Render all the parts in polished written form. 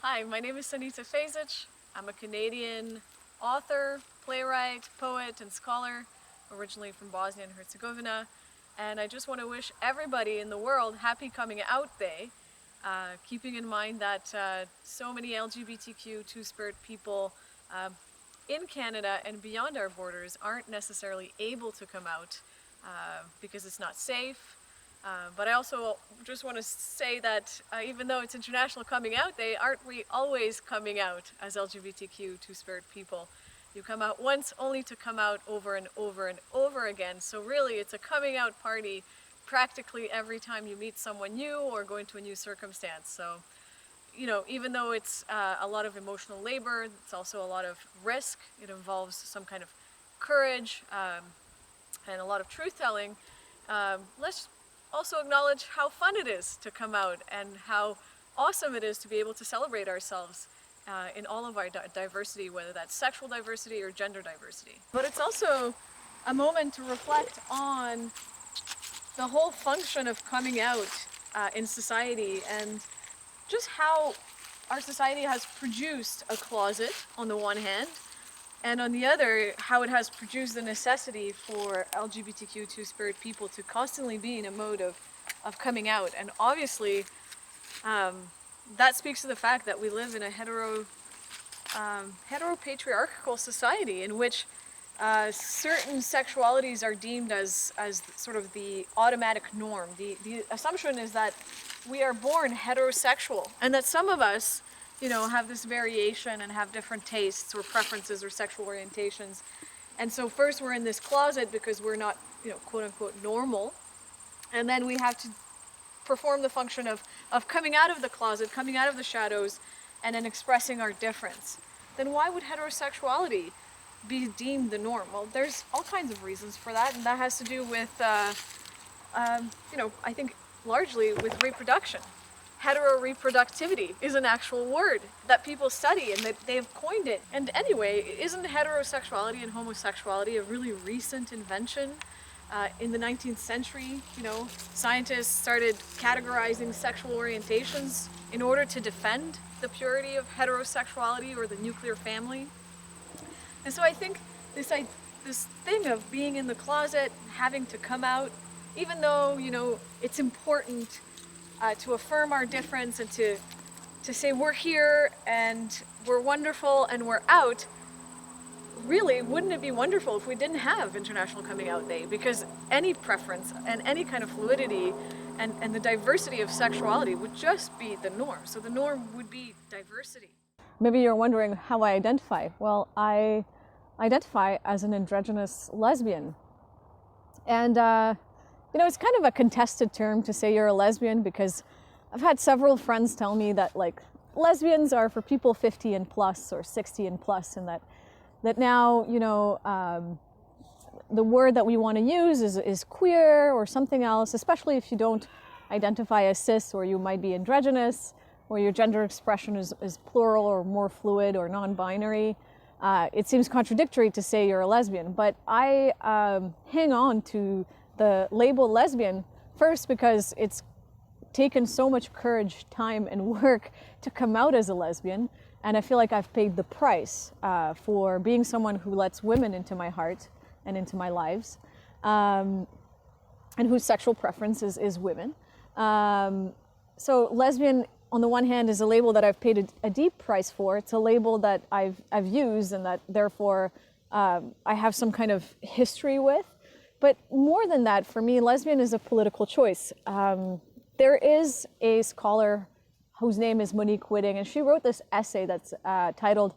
Hi, my name is Sanita Fazic. I'm a Canadian author, playwright, poet, and scholar, originally from Bosnia and Herzegovina. And I just want to wish everybody in the world Happy Coming Out Day, keeping in mind that so many LGBTQ two-spirit people in Canada and beyond our borders aren't necessarily able to come out because it's not safe. But I also just want to say that even though it's International Coming Out Day, aren't we always coming out as LGBTQ two-spirit people? You come out once only to come out over and over and over again. So really it's a coming out party practically every time you meet someone new or go into a new circumstance. So, you know, even though it's a lot of emotional labor, it's also a lot of risk. It involves some kind of courage and a lot of truth-telling. Let's also acknowledge how fun it is to come out and how awesome it is to be able to celebrate ourselves in all of our diversity, whether that's sexual diversity or gender diversity. But it's also a moment to reflect on the whole function of coming out in society and just how our society has produced a closet on the one hand, and on the other, how it has produced the necessity for LGBTQ two-spirit people to constantly be in a mode of coming out. And obviously, that speaks to the fact that we live in a heteropatriarchal society in which certain sexualities are deemed as sort of the automatic norm. The assumption is that we are born heterosexual and that some of us, you know, have this variation and have different tastes or preferences or sexual orientations. And so first we're in this closet because we're not, you know, quote unquote normal. And then we have to perform the function of coming out of the closet, coming out of the shadows, and then expressing our difference. Then why would heterosexuality be deemed the norm? Well, there's all kinds of reasons for that, and that has to do with, you know, I think largely with reproduction. Heteroreproductivity is an actual word that people study and that they've coined it. And anyway, isn't heterosexuality and homosexuality a really recent invention? In the 19th century, you know, scientists started categorizing sexual orientations in order to defend the purity of heterosexuality or the nuclear family. And so I think this thing of being in the closet, having to come out, even though, you know, it's important to affirm our difference and to say we're here and we're wonderful and we're out, really, wouldn't it be wonderful if we didn't have International Coming Out Day? Because any preference and any kind of fluidity and the diversity of sexuality would just be the norm. So the norm would be diversity. Maybe you're wondering how I identify. Well, I identify as an androgynous lesbian. And, you know, it's kind of a contested term to say you're a lesbian because I've had several friends tell me that, like, lesbians are for people 50 and plus or 60 and plus, and that now, you know, the word that we want to use is queer or something else, especially if you don't identify as cis or you might be androgynous or your gender expression is plural or more fluid or non-binary. It seems contradictory to say you're a lesbian, but I hang on to the label lesbian first because it's taken so much courage, time, and work to come out as a lesbian. And I feel like I've paid the price for being someone who lets women into my heart and into my lives, and whose sexual preference is women. So lesbian, on the one hand, is a label that I've paid a deep price for. It's a label that I've used and that therefore I have some kind of history with. But more than that, for me, lesbian is a political choice. There is a scholar whose name is Monique Witting, and she wrote this essay that's titled,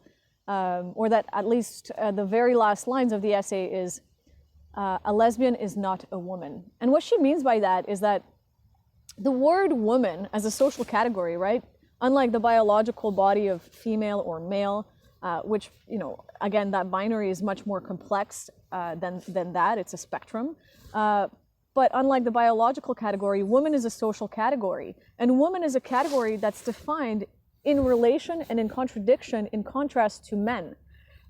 or that at least the very last lines of the essay is, "A lesbian is not a woman." And what she means by that is that the word woman as a social category, right? Unlike the biological body of female or male, which, you know, again, that binary is much more complex than that. It's a spectrum. But unlike the biological category, woman is a social category. And woman is a category that's defined in relation and in contradiction, in contrast to men.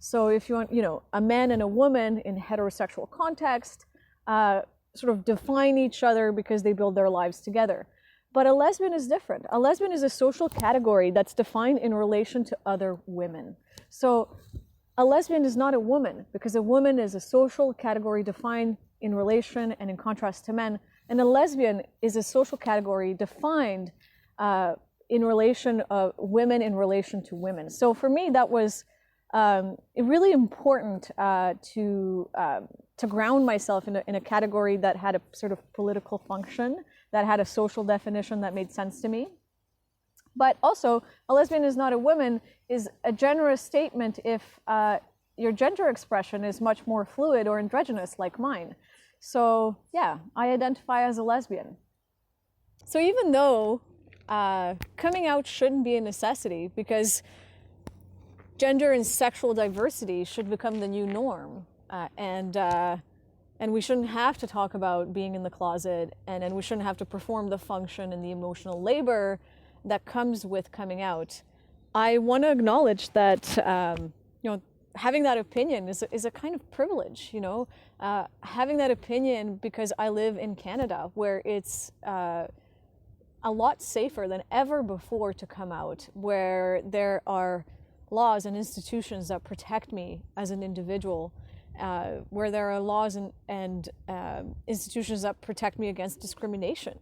So if you want, you know, a man and a woman in heterosexual context sort of define each other because they build their lives together. But a lesbian is different. A lesbian is a social category that's defined in relation to other women. So a lesbian is not a woman, because a woman is a social category defined in relation and in contrast to men. And a lesbian is a social category defined in relation of women in relation to women. So for me, that was really important to ground myself in a category that had a sort of political function, that had a social definition that made sense to me. But also, a lesbian is not a woman is a generous statement if your gender expression is much more fluid or androgynous like mine. So yeah, I identify as a lesbian. So even though coming out shouldn't be a necessity, because gender and sexual diversity should become the new norm, and we shouldn't have to talk about being in the closet, and we shouldn't have to perform the function and the emotional labor that comes with coming out. I want to acknowledge that having that opinion is a kind of privilege, having that opinion, because I live in Canada, where it's a lot safer than ever before to come out, where there are laws and institutions that protect me as an individual, where there are laws and institutions that protect me against discrimination.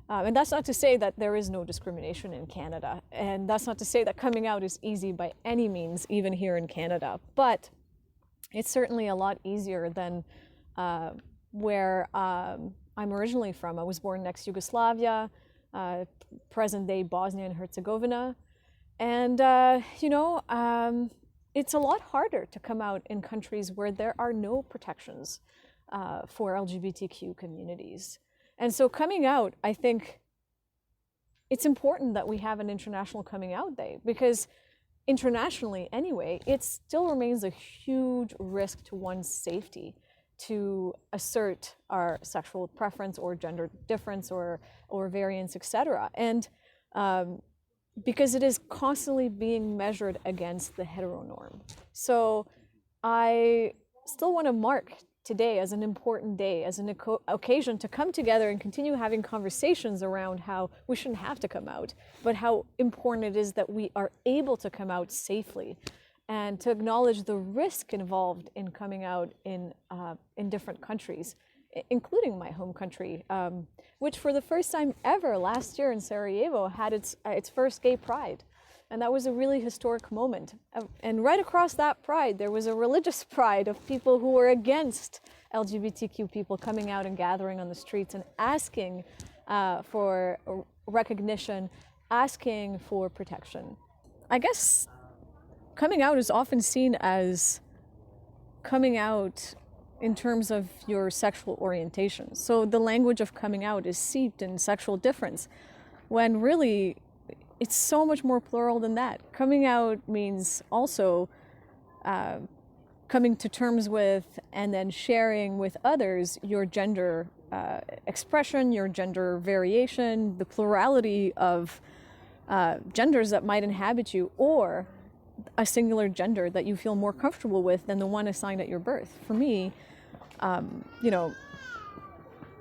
And that's not to say that there is no discrimination in Canada. And that's not to say that coming out is easy by any means, even here in Canada. But it's certainly a lot easier than where I'm originally from. I was born next Yugoslavia, present-day Bosnia and Herzegovina. And, it's a lot harder to come out in countries where there are no protections for LGBTQ communities. And so coming out, I think it's important that we have an International Coming Out Day, because internationally anyway, it still remains a huge risk to one's safety to assert our sexual preference or gender difference or variance, etc. And because it is constantly being measured against the heteronorm. So I still want to mark today as an important day, as an occasion to come together and continue having conversations around how we shouldn't have to come out, but how important it is that we are able to come out safely, and to acknowledge the risk involved in coming out in different countries, including my home country, which for the first time ever last year in Sarajevo had its first gay pride. And that was a really historic moment. And right across that pride, there was a religious pride of people who were against LGBTQ people coming out and gathering on the streets and asking for recognition, asking for protection. I guess coming out is often seen as coming out in terms of your sexual orientation. So the language of coming out is seeped in sexual difference, when really it's so much more plural than that. Coming out means also coming to terms with and then sharing with others your gender expression, your gender variation, the plurality of genders that might inhabit you, or a singular gender that you feel more comfortable with than the one assigned at your birth. For me, I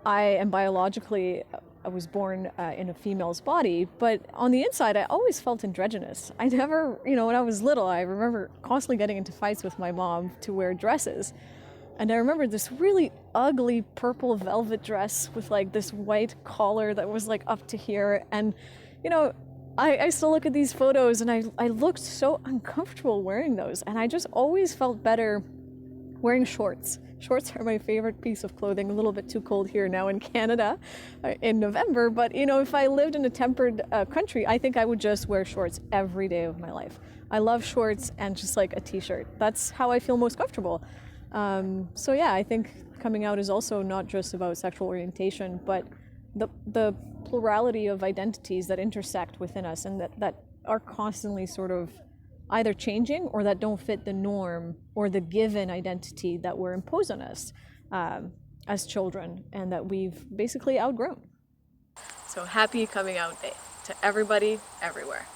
am biologically, I was born in a female's body, but on the inside, I always felt androgynous. I never, when I was little, I remember constantly getting into fights with my mom to wear dresses. And I remember this really ugly purple velvet dress with like this white collar that was like up to here. And, I still look at these photos and I looked so uncomfortable wearing those. And I just always felt better wearing shorts. Shorts are my favorite piece of clothing. A little bit too cold here now in Canada in November. But, if I lived in a tempered country, I think I would just wear shorts every day of my life. I love shorts and just like a t-shirt. That's how I feel most comfortable. So yeah, I think coming out is also not just about sexual orientation, but the plurality of identities that intersect within us and that are constantly sort of either changing or that don't fit the norm or the given identity that were imposed on us as children and that we've basically outgrown. So happy coming out day to everybody, everywhere.